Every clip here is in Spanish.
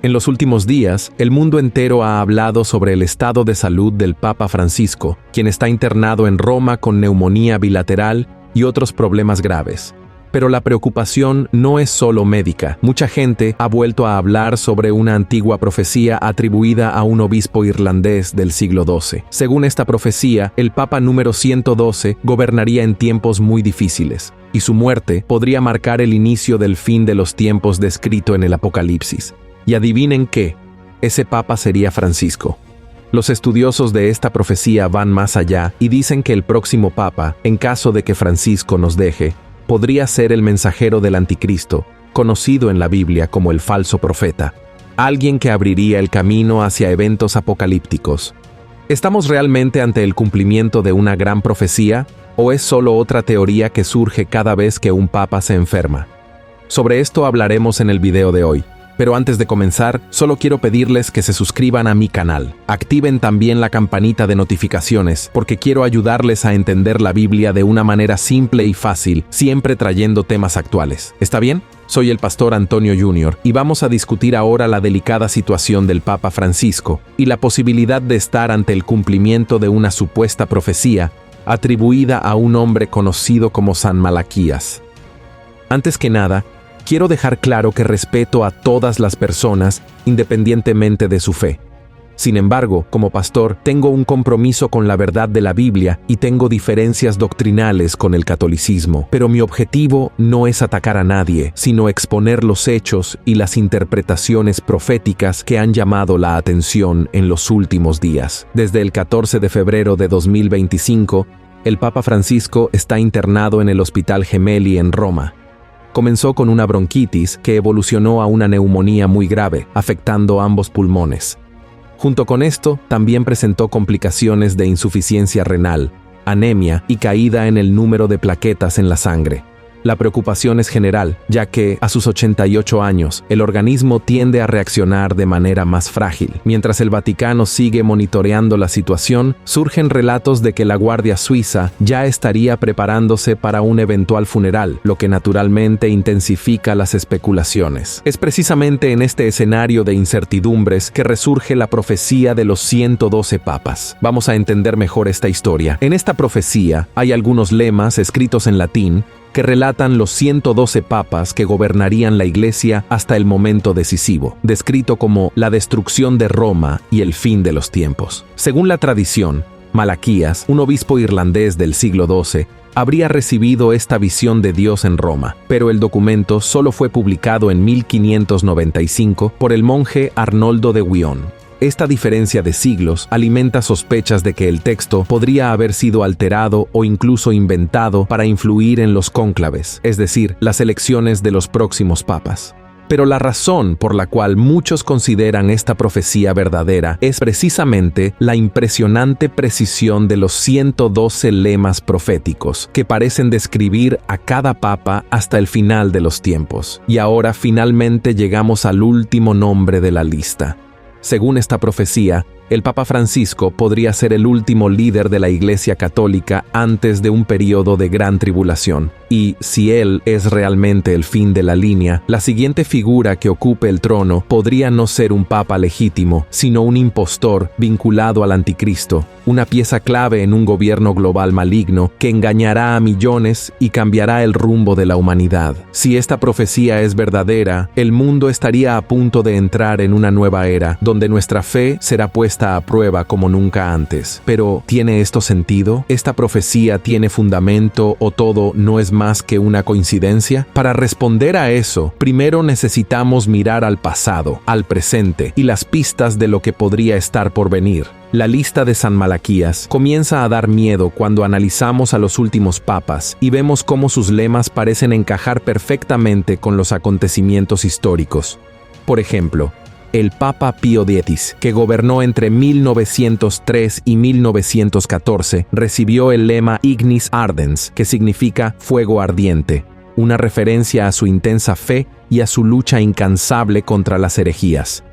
En los últimos días, el mundo entero ha hablado sobre el estado de salud del Papa Francisco, quien está internado en Roma con neumonía bilateral y otros problemas graves. Pero la preocupación no es solo médica. Mucha gente ha vuelto a hablar sobre una antigua profecía atribuida a un obispo irlandés del siglo XII. Según esta profecía, el Papa número 112 gobernaría en tiempos muy difíciles, y su muerte podría marcar el inicio del fin de los tiempos descrito en el Apocalipsis. Y adivinen qué, ese Papa sería Francisco. Los estudiosos de esta profecía van más allá y dicen que el próximo Papa, en caso de que Francisco nos deje, podría ser el mensajero del Anticristo, conocido en la Biblia como el falso profeta, alguien que abriría el camino hacia eventos apocalípticos. ¿Estamos realmente ante el cumplimiento de una gran profecía, o es solo otra teoría que surge cada vez que un papa se enferma? Sobre esto hablaremos en el video de hoy. Pero antes de comenzar, solo quiero pedirles que se suscriban a mi canal. Activen también la campanita de notificaciones, porque quiero ayudarles a entender la Biblia de una manera simple y fácil, siempre trayendo temas actuales. ¿Está bien? Soy el pastor Antonio Jr. y vamos a discutir ahora la delicada situación del Papa Francisco y la posibilidad de estar ante el cumplimiento de una supuesta profecía atribuida a un hombre conocido como San Malaquías. Antes que nada, quiero dejar claro que respeto a todas las personas, independientemente de su fe. Sin embargo, como pastor, tengo un compromiso con la verdad de la Biblia y tengo diferencias doctrinales con el catolicismo. Pero mi objetivo no es atacar a nadie, sino exponer los hechos y las interpretaciones proféticas que han llamado la atención en los últimos días. Desde el 14 de febrero de 2025, el Papa Francisco está internado en el Hospital Gemelli en Roma. Comenzó con una bronquitis que evolucionó a una neumonía muy grave, afectando ambos pulmones. Junto con esto, también presentó complicaciones de insuficiencia renal, anemia y caída en el número de plaquetas en la sangre. La preocupación es general, ya que, a sus 88 años, el organismo tiende a reaccionar de manera más frágil. Mientras el Vaticano sigue monitoreando la situación, surgen relatos de que la Guardia Suiza ya estaría preparándose para un eventual funeral, lo que naturalmente intensifica las especulaciones. Es precisamente en este escenario de incertidumbres que resurge la profecía de los 112 papas. Vamos a entender mejor esta historia. En esta profecía hay algunos lemas escritos en latín que relatan los 112 papas que gobernarían la Iglesia hasta el momento decisivo, descrito como la destrucción de Roma y el fin de los tiempos. Según la tradición, Malaquías, un obispo irlandés del siglo XII, habría recibido esta visión de Dios en Roma, pero el documento solo fue publicado en 1595 por el monje Arnoldo de Wion. Esta diferencia de siglos alimenta sospechas de que el texto podría haber sido alterado o incluso inventado para influir en los cónclaves, es decir, las elecciones de los próximos papas. Pero la razón por la cual muchos consideran esta profecía verdadera es precisamente la impresionante precisión de los 112 lemas proféticos, que parecen describir a cada papa hasta el final de los tiempos. Y ahora finalmente llegamos al último nombre de la lista. Según esta profecía, el Papa Francisco podría ser el último líder de la Iglesia Católica antes de un periodo de gran tribulación. Y, si él es realmente el fin de la línea, la siguiente figura que ocupe el trono podría no ser un papa legítimo, sino un impostor vinculado al Anticristo, una pieza clave en un gobierno global maligno que engañará a millones y cambiará el rumbo de la humanidad. Si esta profecía es verdadera, el mundo estaría a punto de entrar en una nueva era, donde nuestra fe será puesta a prueba como nunca antes. Pero, ¿tiene esto sentido? ¿Esta profecía tiene fundamento o todo no es más que una coincidencia? Para responder a eso, primero necesitamos mirar al pasado, al presente y las pistas de lo que podría estar por venir. La lista de San Malaquías comienza a dar miedo cuando analizamos a los últimos papas y vemos cómo sus lemas parecen encajar perfectamente con los acontecimientos históricos. Por ejemplo, el Papa Pío X, que gobernó entre 1903 y 1914, recibió el lema Ignis Ardens, que significa fuego ardiente, una referencia a su intensa fe y a su lucha incansable contra las herejías.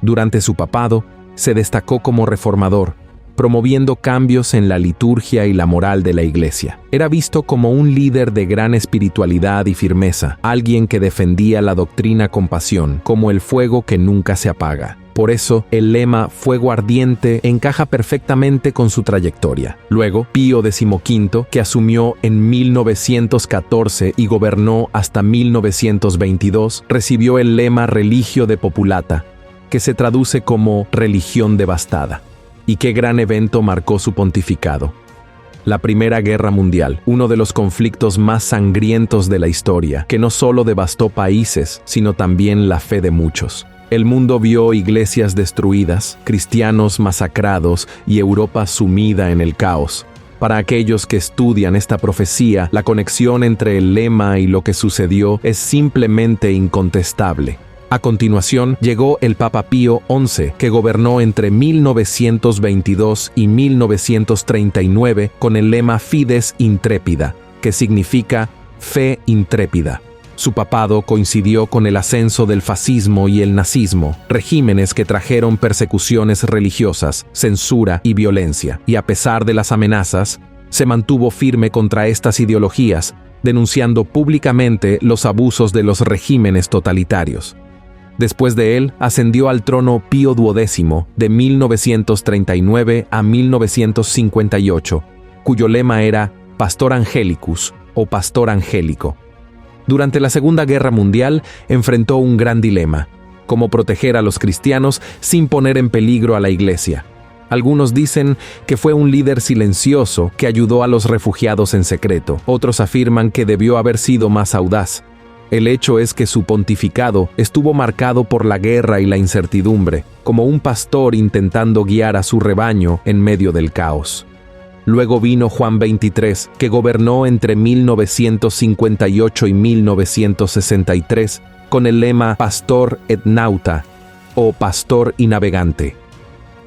Durante su papado, se destacó como reformador, promoviendo cambios en la liturgia y la moral de la Iglesia. Era visto como un líder de gran espiritualidad y firmeza, alguien que defendía la doctrina con pasión, como el fuego que nunca se apaga. Por eso, el lema fuego ardiente encaja perfectamente con su trayectoria. Luego, Pío XV, que asumió en 1914 y gobernó hasta 1922, recibió el lema Religio de Populata, que se traduce como religión devastada. ¿Y qué gran evento marcó su pontificado? La Primera Guerra Mundial, uno de los conflictos más sangrientos de la historia, que no solo devastó países, sino también la fe de muchos. El mundo vio iglesias destruidas, cristianos masacrados y Europa sumida en el caos. Para aquellos que estudian esta profecía, la conexión entre el lema y lo que sucedió es simplemente incontestable. A continuación, llegó el Papa Pío XI, que gobernó entre 1922 y 1939 con el lema Fides Intrépida, que significa fe intrépida. Su papado coincidió con el ascenso del fascismo y el nazismo, regímenes que trajeron persecuciones religiosas, censura y violencia, y a pesar de las amenazas, se mantuvo firme contra estas ideologías, denunciando públicamente los abusos de los regímenes totalitarios. Después de él, ascendió al trono Pío XII de 1939 a 1958, cuyo lema era Pastor Angelicus o Pastor Angélico. Durante la Segunda Guerra Mundial enfrentó un gran dilema: cómo proteger a los cristianos sin poner en peligro a la Iglesia. Algunos dicen que fue un líder silencioso que ayudó a los refugiados en secreto. Otros afirman que debió haber sido más audaz. El hecho es que su pontificado estuvo marcado por la guerra y la incertidumbre, como un pastor intentando guiar a su rebaño en medio del caos. Luego vino Juan XXIII, que gobernó entre 1958 y 1963 con el lema Pastor et Nauta, o Pastor y Navegante.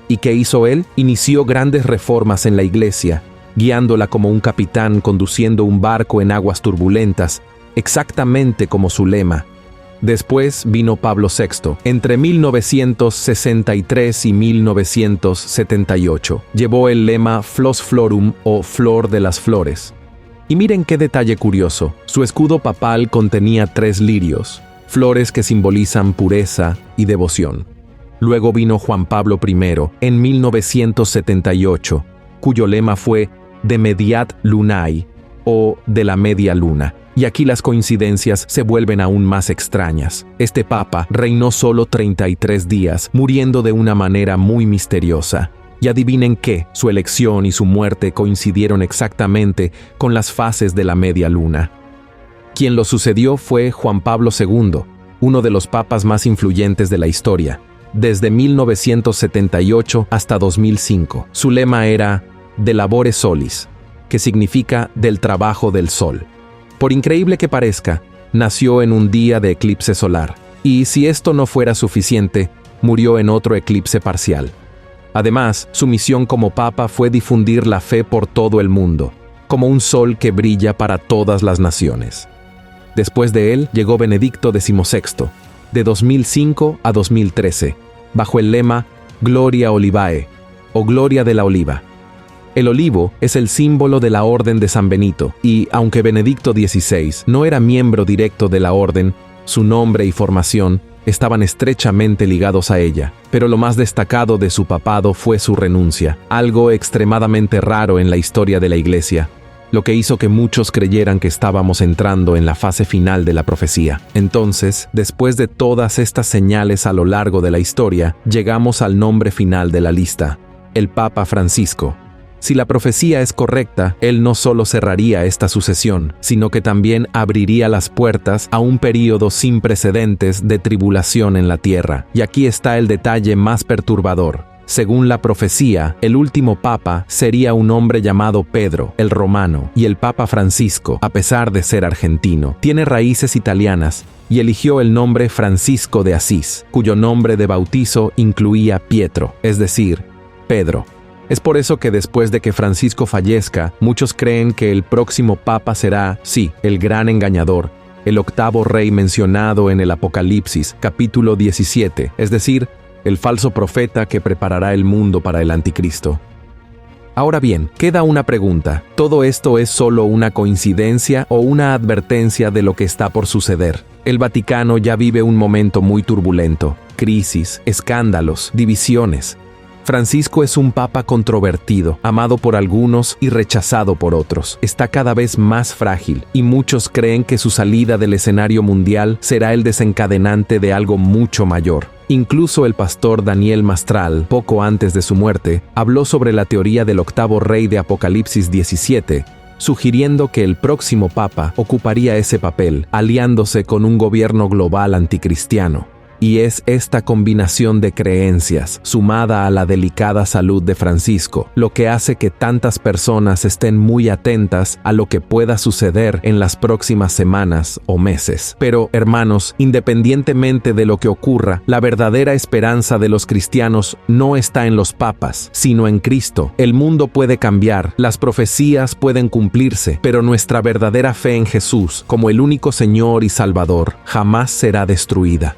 ¿Y qué hizo él? Inició grandes reformas en la Iglesia, guiándola como un capitán conduciendo un barco en aguas turbulentas, exactamente como su lema. Después vino Pablo VI, entre 1963 y 1978. Llevó el lema Flos Florum o Flor de las Flores. Y miren qué detalle curioso, su escudo papal contenía 3 lirios, flores que simbolizan pureza y devoción. Luego vino Juan Pablo I en 1978, cuyo lema fue De Mediat Lunae o de la media luna. Y aquí las coincidencias se vuelven aún más extrañas. Este papa reinó solo 33 días, muriendo de una manera muy misteriosa. Y adivinen qué, su elección y su muerte coincidieron exactamente con las fases de la media luna. Quien lo sucedió fue Juan Pablo II, uno de los papas más influyentes de la historia, desde 1978 hasta 2005. Su lema era De Labore Solis, que significa del trabajo del sol. Por increíble que parezca, nació en un día de eclipse solar, y si esto no fuera suficiente, murió en otro eclipse parcial. Además, su misión como papa fue difundir la fe por todo el mundo, como un sol que brilla para todas las naciones. Después de él llegó Benedicto XVI, de 2005 a 2013, bajo el lema Gloria Olivae, o Gloria de la Oliva. El olivo es el símbolo de la Orden de San Benito, y aunque Benedicto XVI no era miembro directo de la orden, su nombre y formación estaban estrechamente ligados a ella. Pero lo más destacado de su papado fue su renuncia, algo extremadamente raro en la historia de la Iglesia, lo que hizo que muchos creyeran que estábamos entrando en la fase final de la profecía. Entonces, después de todas estas señales a lo largo de la historia, llegamos al nombre final de la lista, el Papa Francisco. Si la profecía es correcta, él no solo cerraría esta sucesión, sino que también abriría las puertas a un período sin precedentes de tribulación en la tierra. Y aquí está el detalle más perturbador. Según la profecía, el último papa sería un hombre llamado Pedro, el Romano, y el Papa Francisco, a pesar de ser argentino, tiene raíces italianas y eligió el nombre Francisco de Asís, cuyo nombre de bautizo incluía Pietro, es decir, Pedro. Es por eso que después de que Francisco fallezca, muchos creen que el próximo papa será, sí, el gran engañador, el 8º rey mencionado en el Apocalipsis, capítulo 17, es decir, el falso profeta que preparará el mundo para el anticristo. Ahora bien, queda una pregunta. ¿Todo esto es solo una coincidencia o una advertencia de lo que está por suceder? El Vaticano ya vive un momento muy turbulento. Crisis, escándalos, divisiones. Francisco es un papa controvertido, amado por algunos y rechazado por otros. Está cada vez más frágil y muchos creen que su salida del escenario mundial será el desencadenante de algo mucho mayor. Incluso el pastor Daniel Mastral, poco antes de su muerte, habló sobre la teoría del octavo rey de Apocalipsis 17, sugiriendo que el próximo papa ocuparía ese papel, aliándose con un gobierno global anticristiano. Y es esta combinación de creencias, sumada a la delicada salud de Francisco, lo que hace que tantas personas estén muy atentas a lo que pueda suceder en las próximas semanas o meses. Pero, hermanos, independientemente de lo que ocurra, la verdadera esperanza de los cristianos no está en los papas, sino en Cristo. El mundo puede cambiar, las profecías pueden cumplirse, pero nuestra verdadera fe en Jesús, como el único Señor y Salvador, jamás será destruida.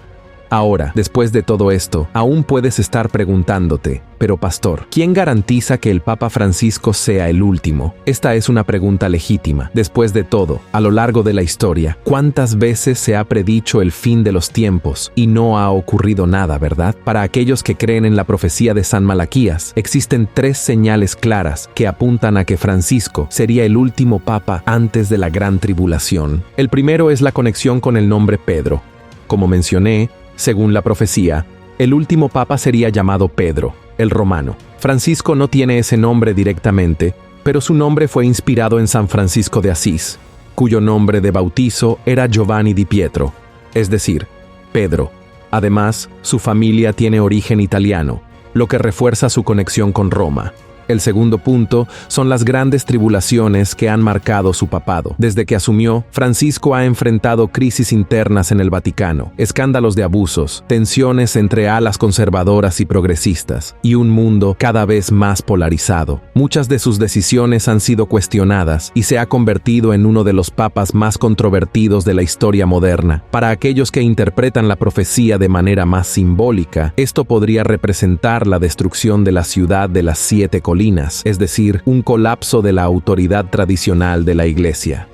Ahora, después de todo esto, aún puedes estar preguntándote, pero pastor, ¿quién garantiza que el Papa Francisco sea el último? Esta es una pregunta legítima. Después de todo, a lo largo de la historia, ¿cuántas veces se ha predicho el fin de los tiempos y no ha ocurrido nada, verdad? Para aquellos que creen en la profecía de San Malaquías, existen 3 señales claras que apuntan a que Francisco sería el último Papa antes de la gran tribulación. El primero es la conexión con el nombre Pedro. Como mencioné, según la profecía, el último papa sería llamado Pedro, el romano. Francisco no tiene ese nombre directamente, pero su nombre fue inspirado en San Francisco de Asís, cuyo nombre de bautizo era Giovanni di Pietro, es decir, Pedro. Además, su familia tiene origen italiano, lo que refuerza su conexión con Roma. El segundo punto son las grandes tribulaciones que han marcado su papado. Desde que asumió, Francisco ha enfrentado crisis internas en el Vaticano, escándalos de abusos, tensiones entre alas conservadoras y progresistas, y un mundo cada vez más polarizado. Muchas de sus decisiones han sido cuestionadas y se ha convertido en uno de los papas más controvertidos de la historia moderna. Para aquellos que interpretan la profecía de manera más simbólica, esto podría representar la destrucción de la ciudad de las 7 colinas, es decir, un colapso de la autoridad tradicional de la Iglesia.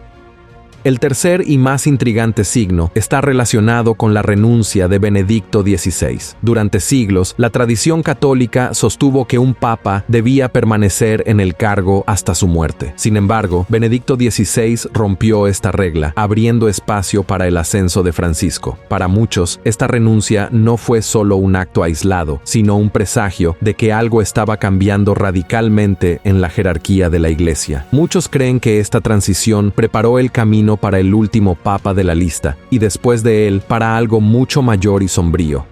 El tercer y más intrigante signo está relacionado con la renuncia de Benedicto XVI. Durante siglos, la tradición católica sostuvo que un papa debía permanecer en el cargo hasta su muerte. Sin embargo, Benedicto XVI rompió esta regla, abriendo espacio para el ascenso de Francisco. Para muchos, esta renuncia no fue solo un acto aislado, sino un presagio de que algo estaba cambiando radicalmente en la jerarquía de la Iglesia. Muchos creen que esta transición preparó el camino para el último papa de la lista, y después de él para algo mucho mayor y sombrío.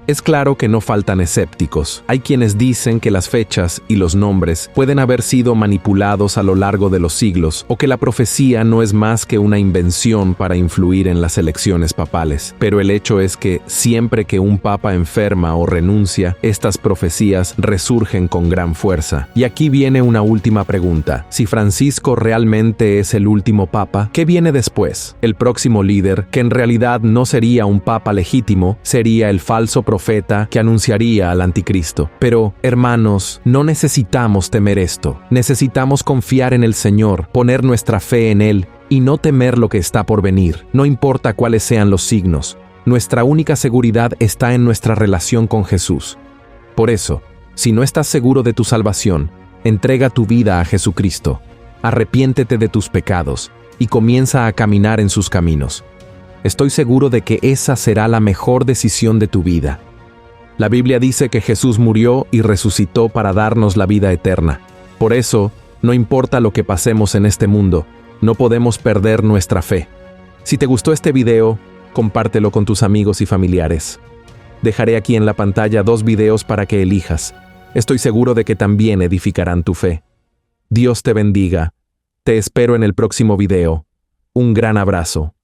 Es claro que no faltan escépticos. Hay quienes dicen que las fechas y los nombres pueden haber sido manipulados a lo largo de los siglos, o que la profecía no es más que una invención para influir en las elecciones papales. Pero el hecho es que siempre que un papa enferma o renuncia, estas profecías resurgen con gran fuerza. Y aquí viene una última pregunta. Si Francisco realmente es el último papa, ¿qué viene después? El próximo líder, que en realidad no sería un papa legítimo, sería el falso profeta que anunciaría al anticristo. Pero, hermanos, no necesitamos temer esto. Necesitamos confiar en el Señor, poner nuestra fe en Él y no temer lo que está por venir, no importa cuáles sean los signos. Nuestra única seguridad está en nuestra relación con Jesús. Por eso, si no estás seguro de tu salvación, entrega tu vida a Jesucristo, arrepiéntete de tus pecados y comienza a caminar en sus caminos. Estoy seguro de que esa será la mejor decisión de tu vida. La Biblia dice que Jesús murió y resucitó para darnos la vida eterna. Por eso, no importa lo que pasemos en este mundo, no podemos perder nuestra fe. Si te gustó este video, compártelo con tus amigos y familiares. Dejaré aquí en la pantalla 2 videos para que elijas. Estoy seguro de que también edificarán tu fe. Dios te bendiga. Te espero en el próximo video. Un gran abrazo.